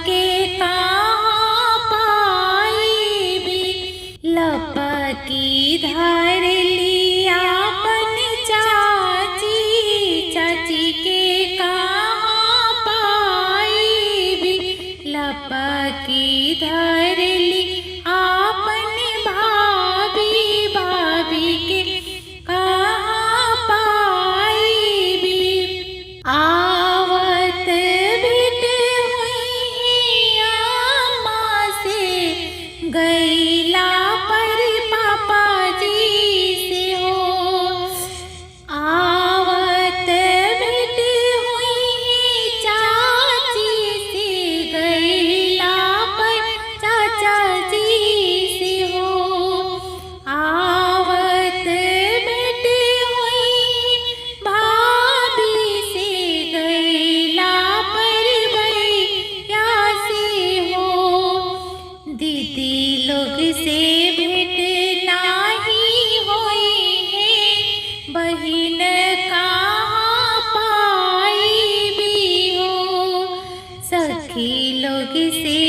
के कहाँ पाई भी, लपकी धर लिया अपन चाची, चाची के कहाँ पाई भी, लपकी धर ली आपन भाभी, भाभी के कहाँ पाई भी। आवत भेंट हुई अम्मा से, गैला पर पापा जी से हो। आवत भेंट हुई चाची से, गैला पर चाचा जी से हो। आवत भेंट हुई भाभी से, गैला पर भैया से हो। दीदी लोग से भेंट नाही होई है, बहिन कहाँ पाई भी हो। सखी लोग से